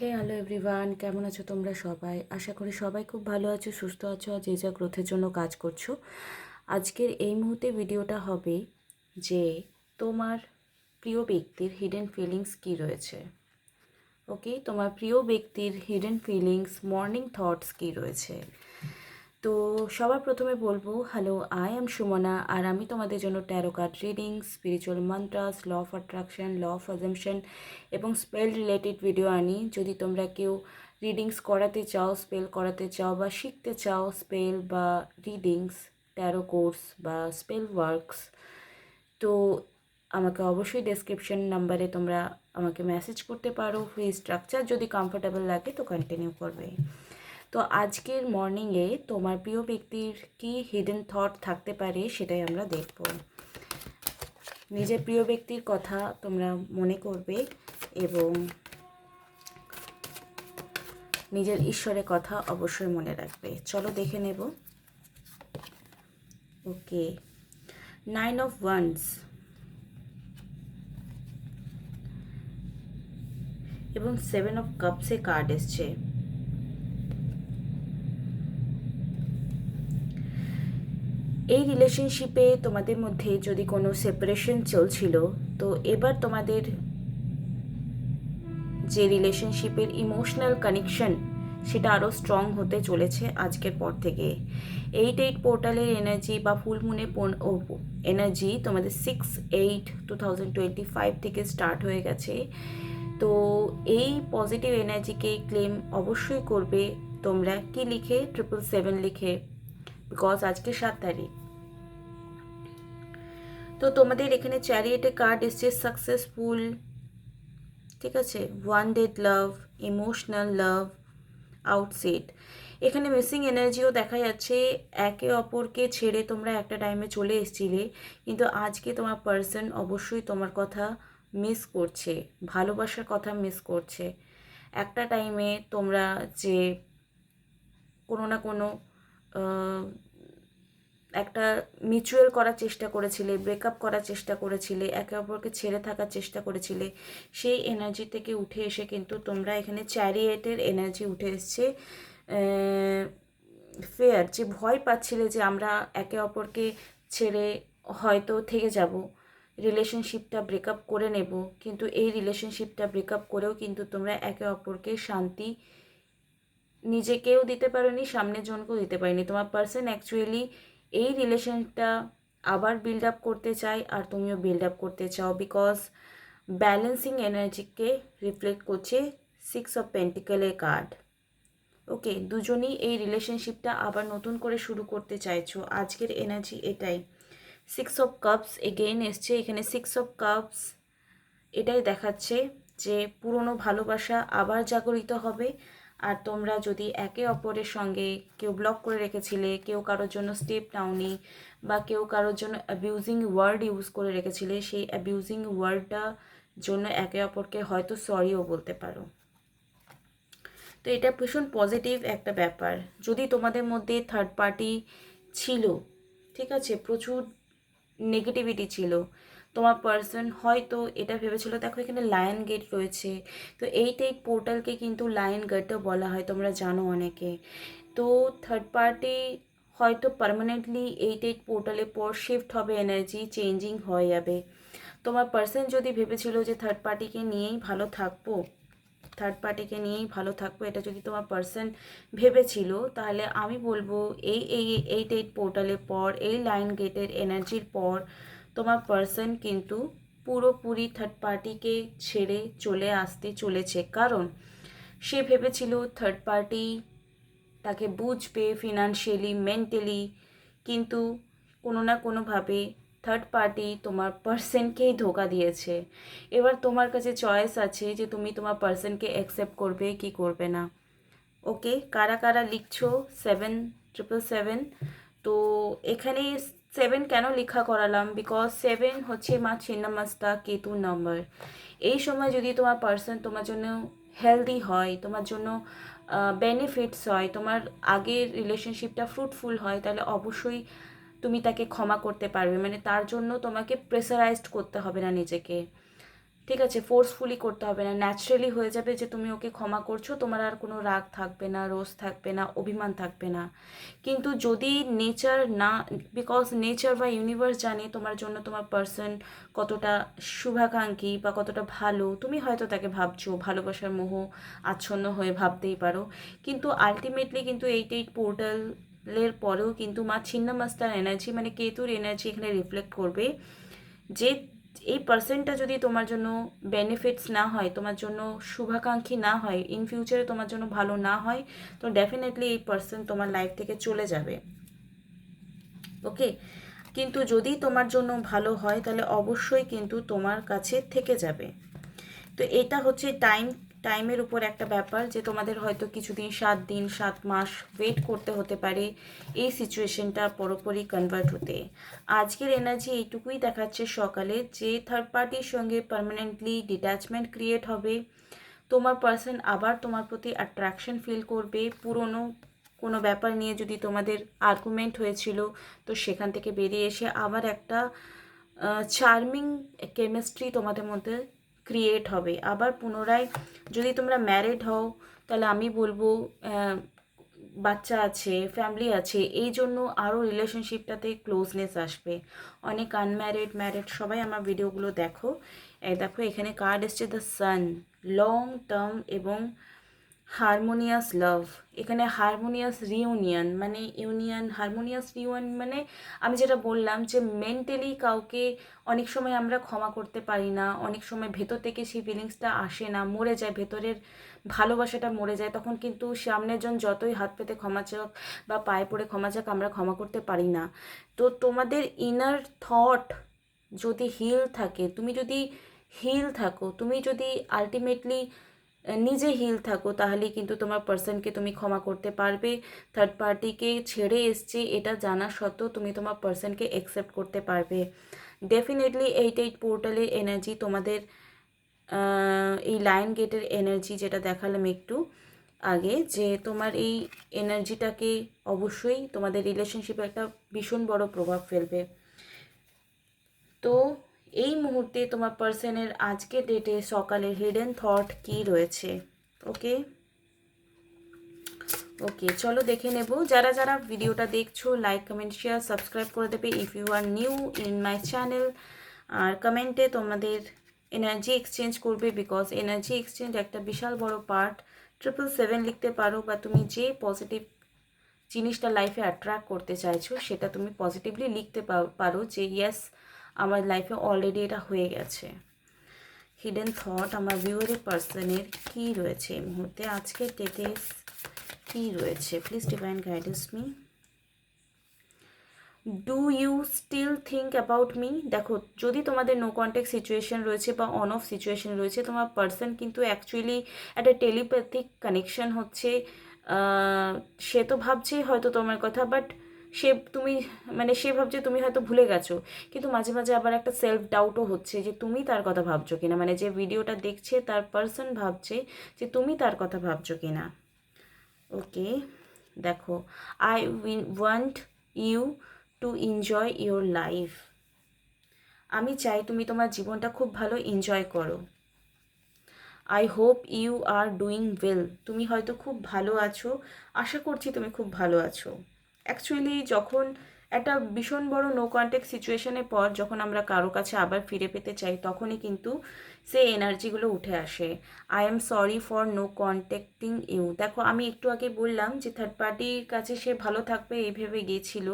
Hello everyone, কেমন আছো তোমরা সবাই? আশা করি সবাই খুব ভালো আছো, সুস্থ আছো আর যে যা গ্রোথের জন্য কাজ করছো। আজকের এই মুহূর্তে ভিডিওটা হবে যে তোমার প্রিয় ব্যক্তির হিডেন ফিলিংস কী রয়েছে। ওকে, তোমার প্রিয় ব্যক্তির হিডেন ফিলিংস, মর্নিং থটস কী রয়েছে। তো সবার প্রথমে বলবো, হ্যালো, আই এম সুমনা, আর আমি তোমাদের জন্য tarot card reading, spiritual mantras, law of attraction, law of assumption এবং স্পেল রিলেটেড ভিডিও আনি। যদি তোমরা কেউ রিডিংস করাতে চাও, স্পেল করাতে চাও বা শিখতে চাও স্পেল বা রিডিংস, ট্যারো কোর্স বা স্পেল ওয়ার্কস, তো আমাকে অবশ্যই ডেসক্রিপশন নাম্বারে তোমরা আমাকে মেসেজ করতে পারো। ফ্রি স্ট্রাকচার যদি কমফোর্টেবল লাগে তো কন্টিনিউ করবে। তো আজকের মর্নিংয়ে তোমার প্রিয় ব্যক্তির কি হিডেন থট থাকতে পারে সেটাই আমরা দেখব। নিজের প্রিয় ব্যক্তির কথা তোমরা মনে করবে এবং নিজের ঈশ্বরের কথা অবশ্যই মনে রাখবে। চলো দেখে নেব। ওকে, 9 অফ ওয়ান্ডস এবং 7 অফ কাপসে কার্ড এসছে। এই রিলেশনশিপে তোমাদের মধ্যে যদি কোনো সেপারেশন চলছিল, তো এবার তোমাদের যে রিলেশনশিপের ইমোশনাল কানেকশন সেটা আরও স্ট্রং হতে চলেছে আজকের পর থেকে। 8-8 পোর্টালের এনার্জি বা ফুল মুনে এনার্জি তোমাদের 6/8/2025 থেকে স্টার্ট হয়ে গেছে। তো এই পজিটিভ এনার্জিকে ক্লেম অবশ্যই করবে তোমরা। কি লিখে? 777 লিখে, বিকজ আজকে 7 তারিখ। তো তোমাদের এখানে চ্যারিয়েটে কার্ড এসছে, সাকসেসফুল, ঠিক আছে, ওয়ান্ডেড লাভ, ইমোশনাল লাভ, আউটসেট। এখানে মিসিং এনার্জিও দেখা যাচ্ছে। একে অপরকে ছেড়ে তোমরা একটা টাইমে চলে এসেছিলে, কিন্তু আজকে তোমার পার্সন অবশ্যই তোমার কথা মিস করছে, ভালোবাসার কথা মিস করছে। একটা টাইমে তোমরা যে কোনো না কোনো একটা মিউচুয়াল করার চেষ্টা করেছিলে, ব্রেকআপ করার চেষ্টা করেছিলে, একে অপরকে ছেড়ে থাকার চেষ্টা করেছিলে, সেই এনার্জি থেকে উঠে এসে কিন্তু তোমরা এখানে চ্যারিয়েটের এনার্জি উঠে এসছে। ফেয়ার, যে ভয় পাচ্ছিলে যে আমরা একে অপরকে ছেড়ে হয়তো থেকে যাব, রিলেশনশিপটা ব্রেকআপ করে নেব, কিন্তু এই রিলেশনশিপটা ব্রেকআপ করেও কিন্তু তোমরা একে অপরকে শান্তি নিজেকেও দিতে পারোনি, সামনের জনকেও দিতে পারিনি। তোমার পার্সন অ্যাকচুয়ালি এই রিলেশনটা আবার বিল্ড আপ করতে চায় আর তুমিও বিল্ড আপ করতে চাও, বিকজ ব্যালেন্সিং এনার্জিকে রিফ্লেক্ট করছে 6 অফ পেন্টিকেলের কার্ড। ওকে, দুজনই এই রিলেশনশিপটা আবার নতুন করে শুরু করতে চাইছো, আজকের এনার্জি এটাই। 6 অফ কাপস এগেইন এসছে এখানে। 6 অফ কাপস এটাই দেখাচ্ছে যে পুরনো ভালোবাসা আবার জাগরিত হবে। আর তোমরা যদি একে অপরের সঙ্গে কেউ ব্লক করে রেখেছিলে, কেউ কারোর জন্য স্টেপ নাওনি, বা কেউ কারোর জন্য অ্যাবিউজিং ওয়ার্ড ইউজ করে রেখেছিলে, সেই অ্যাবিউজিং ওয়ার্ডটা জন্য একে অপরকে হয়তো সরিও বলতে পারো। তো এটা ভীষণ পজিটিভ একটা ব্যাপার। যদি তোমাদের মধ্যে থার্ড পার্টি ছিল, ঠিক আছে, প্রচুর নেগেটিভিটি ছিল, তোমার পার্সন হয়তো এটা ভেবেছিল, দেখো এখানে লায়ন গেট রয়েছে, তো এইটাই পোর্টালকে কিন্তু লায়ন গেটও বলা হয়, তোমরা জানো অনেকে। তো থার্ড পার্টি হয়তো পার্মানেন্টলি 8-8 পোর্টালে পর শিফট হবে, এনার্জি চেঞ্জিং হয়ে যাবে। তোমার পার্সন যদি ভেবেছিল যে থার্ড পার্টিকে নিয়েই ভালো থাকবো, এটা যদি তোমার পার্সন ভেবেছিল, তাহলে আমি বলবো এই 8-8 পোর্টালের পর, এই লাইন গেটের এনার্জির পর তোমার পার্সন কিন্তু পুরোপুরি থার্ড পার্টিকে ছেড়ে চলে আসতে চলেছে। কারণ সে ভেবেছিল থার্ড পার্টি তাকে বুঝবে ফিনান্সিয়ালি, মেন্টালি, কিন্তু কোনো না কোনোভাবে থার্ড পার্টি তোমার পার্সনকেই ধোকা দিয়েছে। এবার তোমার কাছে চয়েস আছে যে তুমি তোমার পার্সনকে অ্যাকসেপ্ট করবে কি করবে না। ওকে, কারা কারা লিখছো 777? তো এখানে 7 কেন লেখা করালাম, বিকজ 7 হচ্ছে মা ছিন্নমস্তা কেতু নাম্বার। এই সময় যদি তোমার পার্সন তোমার জন্য হেলদি হয়, তোমার জন্য বেনিফিটস হয়, তোমার আগের রিলেশনশিপটা ফ্রুটফুল হয়, তাহলে অবশ্যই তুমি তাকে ক্ষমা করতে পারবে। মানে তার জন্য তোমাকে প্রেসারাইজড করতে হবে না নিজেকে। ঠিক আছে, ফোর্সফুলি করতে হবে না, ন্যাচারালি হয়ে যাবে যে তুমি ওকে ক্ষমা করছো, তোমার আর কোনো রাগ থাকবে না, রোষ থাকবে না, অভিমান থাকবে না। কিন্তু যদি নেচার না, বিকজ নেচার বা ইউনিভার্স জানে তোমার জন্য তোমার পার্সন কতটা শুভাকাঙ্ক্ষী বা কতটা ভালো, তুমি হয়তো তাকে ভাবছো, ভালোবাসার মোহ আচ্ছন্ন হয়ে ভাবতেই পারো, কিন্তু আলটিমেটলি কিন্তু 8 পোর্টালের পরেও কিন্তু মা ছিন্নমস্তার এনার্জি মানে কেতুর এনার্জি এখানে রিফ্লেক্ট করবে যে এই পার্সনটা যদি তোমার জন্য বেনিফিটস না হয়, তোমার জন্য শুভাকাঙ্ক্ষী না হয়, ইন ফিউচারে তোমার জন্য ভালো না হয়, তো ডেফিনেটলি এই পার্সন তোমার লাইফ থেকে চলে যাবে। ওকে, কিন্তু যদি তোমার জন্য ভালো হয় তাহলে অবশ্যই কিন্তু তোমার কাছে থেকে যাবে। তো এটা হচ্ছে টাইমের উপর একটা ব্যাপার যে তোমাদের হয়তো কিছুদিন, 7 দিন 7 মাস ওয়েট করতে হতে পারে এই সিচুয়েশনটা পুরোপুরি কনভার্ট হতে। আজকের এনার্জি এইটুকুই দেখাচ্ছে সকালে যে থার্ড পার্টির সঙ্গে পার্মানেন্টলি ডিট্যাচমেন্ট ক্রিয়েট হবে, তোমার পার্সন আবার তোমার প্রতি অ্যাট্রাকশন ফিল করবে, পুরনো কোনো ব্যাপার নিয়ে যদি তোমাদের আর্গুমেন্ট হয়েছিল তো সেখান থেকে বেরিয়ে এসে আবার একটা চার্মিং কেমিস্ট্রি তোমাদের মধ্যে ক্রিয়েট হবে। আবার পুনরায় যদি তোমরা ম্যারিড হও তাহলে আমি বলবো বাচ্চা আছে, ফ্যামিলি আছে, এই জন্য আরও রিলেশনশিপটাতে ক্লোজনেস আসবে। অনেক আনম্যারিড, ম্যারিড সবাই আমার ভিডিওগুলো দেখো। দেখো এখানে কার্ড এসছে দ্য সান, লং টার্ম এবং হারমোনিয়াস লাভ। এখানে হারমোনিয়াস রিউনিয়ন মানে ইউনিয়ন, হারমোনিয়াস রিউনিয়ন মানে আমি যেটা বললাম যে মেন্টালি কাউকে অনেক সময় আমরা ক্ষমা করতে পারি না, অনেক সময় ভেতর থেকে সেই ফিলিংসটা আসে না, মরে যায়, ভেতরের ভালোবাসাটা মরে যায়, তখন কিন্তু সামনের জন যতই হাত পেতে ক্ষমা চাক বা পায়ে পড়ে ক্ষমা চাক আমরা ক্ষমা করতে পারি না। তো তোমাদের ইনার থট যদি হিল থাকে, তুমি যদি হিল থাকো, তুমি যদি আলটিমেটলি নিজে হিল থাকো, তাহলে কিন্তু তোমার পার্সনকে তুমি ক্ষমা করতে পারবে। থার্ড পার্টিকে ছেড়ে এসছে এটা জানা সত্ত্বেও তুমি তোমার পার্সনকে অ্যাকসেপ্ট করতে পারবে। ডেফিনেটলি 8 পোর্টালের এনার্জি তোমাদের এই লায়ন গেটের এনার্জি যেটা দেখালাম একটু আগে, যে তোমার এই এনার্জিটাকে অবশ্যই তোমাদের রিলেশনশিপে একটা ভীষণ বড় প্রভাব ফেলবে। তো এই মুহূর্তে তোমার পার্সনের আজকে ডেটে সকালে হিডেন থট কি রয়েছে। ওকে ওকে, চলো দেখে নেব। যারা যারা ভিডিওটা দেখছো লাইক কমেন্ট শেয়ার সাবস্ক্রাইব করে দেবে if you are new in my channel. আর কমেন্টে তোমাদের এনার্জি এক্সচেঞ্জ করবে, বিকজ এনার্জি এক্সচেঞ্জ একটা বিশাল বড় পার্ট। 777 লিখতে পারো, বা তুমি যে পজিটিভ জিনিসটা লাইফে অ্যাট্রাক্ট করতে চাইছো সেটা তুমি পজিটিভলি লিখতে পারো যে ইয়েস আমার লাইফে অলরেডি এটা হয়ে গেছে। হিডেন থট আমার ভিউয়ারের পার্সনের কী রয়েছে এই মুহূর্তে, আজকের ডেটে কী রয়েছে, please divine guidance me. Do you still think about me. দেখো যদি তোমাদের নো কন্ট্যাক্ট সিচুয়েশন রয়েছে বা অন অফ সিচুয়েশন রয়েছে, তোমার পার্সন কিন্তু অ্যাকচুয়ালি একটা টেলিপ্যাথিক কানেকশন হচ্ছে। সে তো ভাবছেই হয়তো তোমার কথা, বাট তুমি মানে সে ভাবছে তুমি হয়তো ভুলে গেছো, কিন্তু মাঝে মাঝে আবার একটা সেলফ ডাউটও হচ্ছে যে তুমি তার কথা ভাবছো কিনা, মানে যে ভিডিওটা দেখছে তার পার্সন ভাবছে যে তুমি তার কথা ভাবছো কিনা। ওকে, দেখো I want you to enjoy your life. আমি চাই তুমি তোমার জীবনটা খুব ভালো এনজয় করো। I hope you are doing well. তুমি হয়তো খুব ভালো আছো, আশা করছি তুমি খুব ভালো আছো। অ্যাকচুয়ালি যখন একটা ভীষণ বড় নো কন্ট্যাক্ট সিচুয়েশনের পর যখন আমরা কারো কাছে আবার ফিরে পেতে চাই, তখনই কিন্তু সেই এনার্জিগুলো উঠে আসে। I am sorry for no contacting you. দেখো আমি একটু আগে বললাম যে থার্ড পার্টির কাছে সে ভালো থাকবে এই ভেবে গিয়েছিল।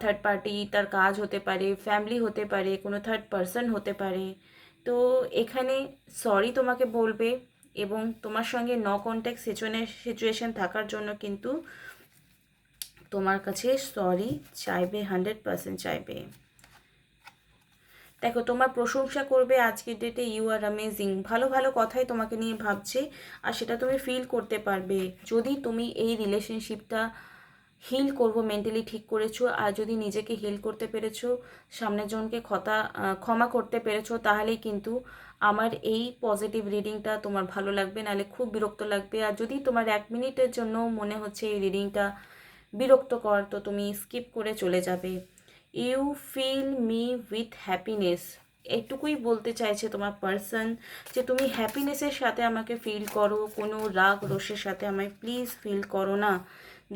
থার্ড পার্টি তার কাজ হতে পারে, ফ্যামিলি হতে পারে, কোনো থার্ড পার্সন হতে পারে। তো এখানে সরি তোমাকে বলবে এবং তোমার সঙ্গে ন কন্ট্যাক্ট সিচুয়েশন থাকার জন্য কিন্তু তোমার কাছে সরি চাইবে, 100% চাইবে। দেখো তোমার প্রশংসা করবে আজকের ডেটে, ইউ আর অ্যামেজিং। ভালো ভালো কথাই তোমাকে নিয়ে ভাবছে, আর সেটা তুমি ফিল করতে পারবে যদি তুমি এই রিলেশনশিপটা হিল করবো মেন্টালি ঠিক করেছো। আর যদি নিজেকে হিল করতে পেরেছো, সামনের জনকে ক্ষমা করতে পেরেছো, তাহলেই কিন্তু আমার এই পজিটিভ রিডিংটা তোমার ভালো লাগবে, নাহলে খুব বিরক্ত লাগবে। আর যদি তোমার 1 মিনিটের জন্য মনে হচ্ছে এই রিডিংটা বিরক্তকর, তো তুমি স্কিপ করে চলে যাবে। You fill me with happiness. এইটুকুই বলতে চাইছে তোমার পার্সন যে তুমি হ্যাপিনেসের সাথে আমাকে ফিল করো, কোনো রাগ রোষের সাথে আমায় প্লিজ ফিল করো না।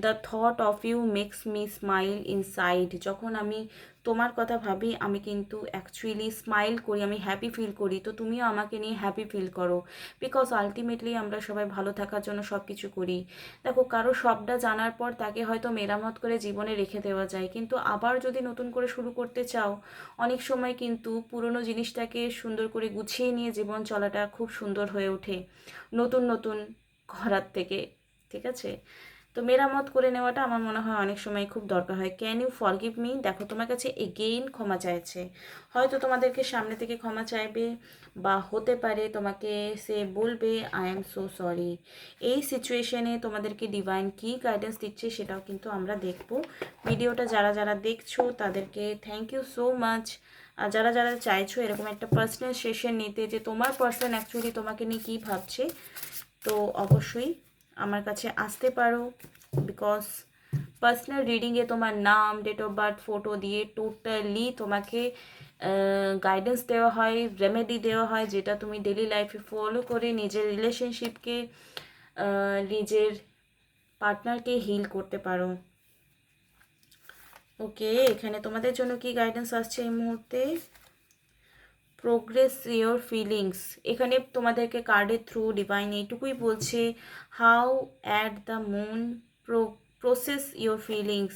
The thought of you makes me smile inside. যখন আমি তোমার কথা ভাবি আমি কিন্তু অ্যাকচুয়ালি স্মাইল করি, আমি হ্যাপি ফিল করি। তো তুমিও আমাকে নিয়ে হ্যাপি ফিল করো, বিকজ আলটিমেটলি আমরা সবাই ভালো থাকার জন্য সব কিছু করি। দেখো, কারো সবটা জানার পর তাকে হয়তো মেরামত করে জীবনে রেখে দেওয়া যায়, কিন্তু আবার যদি নতুন করে শুরু করতে চাও, অনেক সময় কিন্তু পুরনো জিনিসটাকে সুন্দর করে গুছিয়ে নিয়ে জীবন চলাটা খুব সুন্দর হয়ে ওঠে নতুন নতুন করার থেকে। ঠিক আছে, তো মেরামত করে নেওয়াটা আমার মনে হয় অনেক সময় খুব দরকার হয়। Can you forgive me? দেখো, তোমার কাছে এগেইন ক্ষমা চাইছে, হয়তো তোমাদেরকে সামনে থেকে ক্ষমা চাইবে, বা হতে পারে তোমাকে সে বলবে আই এম সো সরি। এই সিচুয়েশনে তোমাদেরকে ডিভাইন কী গাইডেন্স দিচ্ছে সেটাও কিন্তু আমরা দেখব। ভিডিওটা যারা যারা দেখছো তাদেরকে থ্যাংক ইউ সো মাচ। আর যারা যারা চাইছো এরকম একটা পার্সোনাল সেশন নিতে, যে তোমার পার্সন অ্যাকচুয়ালি তোমাকে নিয়ে কী ভাবছে, তো অবশ্যই আমার কাছে আসতে পারো। বিকজ পার্সোনাল রিডিংয়ে তোমার নাম, ডেট অফ বার্থ, ফটো দিয়ে টোটালি তোমাকে গাইডেন্স দেওয়া হয়, রেমেডি দেওয়া হয়, যেটা তুমি ডেলি লাইফে ফলো করে নিজের রিলেশনশিপকে, নিজের পার্টনারকে হিল করতে পারো। ওকে, এখানে তোমাদের জন্য কি গাইডেন্স আসছে এই মুহূর্তে? Progress your feelings. এখানে তোমাদেরকে কার্ডের থ্রু ডিভাইন এইটুকুই বলছে, how at the moon process your feelings.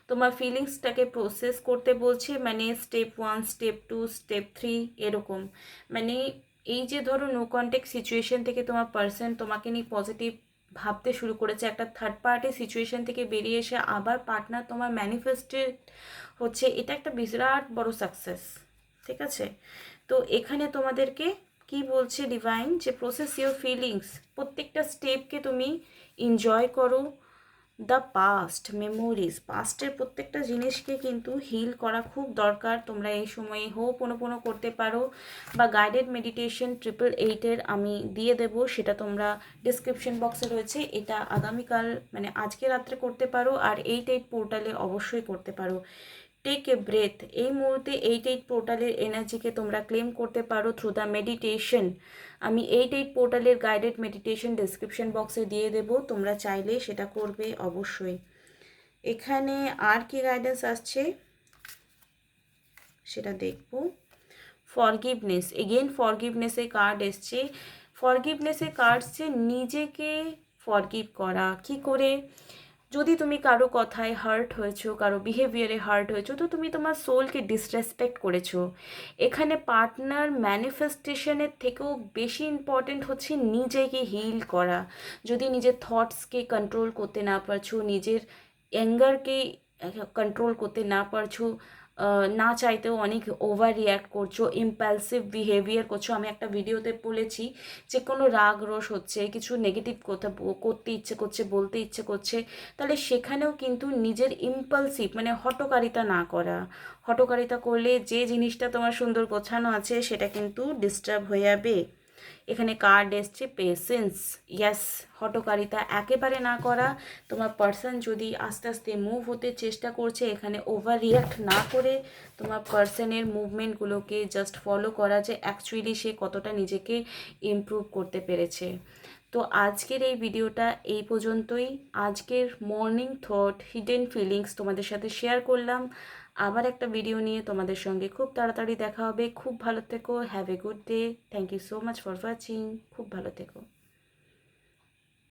তোমার ফিলিংসটাকে প্রসেস করতে বলছে, মানে স্টেপ 1, স্টেপ 2, স্টেপ 3 এরকম। মানে এই যে ধরো নো কন্ট্যাক্ট সিচুয়েশন থেকে তোমার পার্সন তোমাকে নিয়ে পজিটিভ ভাবতে শুরু করেছে, একটা থার্ড পার্টি সিচুয়েশন থেকে বেরিয়ে এসে আবার পার্টনার তোমার ম্যানিফেস্টেড হচ্ছে, এটা একটা বিরাট বড় সাকসেস। ঠিক আছে, তো এখানে তোমাদেরকে কি বলছে ডিভাইন, যে প্রসেস ইউর ফিলিংস, প্রত্যেকটা স্টেপকে তুমি এনজয় করো। দ্য পাস্ট মেমোরিজ, পাস্টের প্রত্যেকটা জিনিসকে কিন্তু হিল করা খুব দরকার। তোমরা এই সময়ে হোপোনোপোনো করতে পারো, বা গাইডেড মেডিটেশন 888 আমি দিয়ে দেবো, সেটা তোমরা ডিসক্রিপশন বক্সে রয়েছে। এটা আগামীকাল মানে আজকে রাত্রে করতে পারো, আর 88 পোর্টালে অবশ্যই করতে পারো। টেক এ ব্রেথ, এই মুহূর্তে 88 পোর্টালের এনার্জিকে তোমরা ক্লেম করতে পারো থ্রু দ্য মেডিটেশন। আমি 88 পোর্টালের গাইডেড মেডিটেশন ডেসক্রিপশন বক্সে দিয়ে দেব, তোমরা চাইলে সেটা করবে অবশ্যই। এখানে আর কি গাইডেন্স আসছে সেটা দেখব। ফরগিভনেস, এগেন ফরগিভনেসের কার্ড এসছে। ফরগিভনেসের কার্ড সে নিজেকে ফরগিভ করা। কি করে? যদি তুমি কারো কথায় হার্ট হয়েছো, কারো বিহেভিয়ারে হার্ট হয়েছো, তো তুমি তোমার সোলকে ডিসরেসপেক্ট করেছো। এখানে পার্টনার ম্যানিফেস্টেশনের থেকেও বেশি ইম্পর্টেন্ট হচ্ছে নিজেকে হিল করা। যদি নিজের থটসকে কন্ট্রোল করতে না পারছো, নিজের অ্যাঙ্গারকে কন্ট্রোল করতে না পারছো, না চাইতেও অনেক ওভার রিয়্যাক্ট করছো, ইম্পালসিভ বিহেভিয়ার করছো। আমি একটা ভিডিওতে বলেছি যে কোনো রাগ রোষ হচ্ছে, কিছু নেগেটিভ কথা করতে ইচ্ছে করছে, বলতে ইচ্ছে করছে, তাহলে সেখানেও কিন্তু নিজের ইম্পালসিভ মানে হঠকারিতা না করা। হঠকারিতা করলে যে জিনিসটা তোমার সুন্দর গোছানো আছে সেটা কিন্তু ডিস্টার্ব হয়ে যাবে। এখানে কার্ড এসছে পেশেন্স। ইয়াস, হঠকারিতা একেবারে না করা। তোমার পার্সন যদি আস্তে আস্তে মুভ হতে চেষ্টা করছে, এখানে ওভার রিয়াক্ট না করে তোমার পার্সনের মুভমেন্টগুলোকে জাস্ট ফলো করা, যে অ্যাকচুয়ালি সে কতটা নিজেকে ইমপ্রুভ করতে পেরেছে। তো আজকের এই ভিডিওটা এই পর্যন্তই। আজকের মর্নিং থট, হিডেন ফিলিংস তোমাদের সাথে শেয়ার করলাম। আবার একটা ভিডিও নিয়ে তোমাদের সঙ্গে খুব তাড়াতাড়ি দেখা হবে। খুব ভালো থেকো, have a good day. Thank you so much for watching. খুব ভালো থেকো।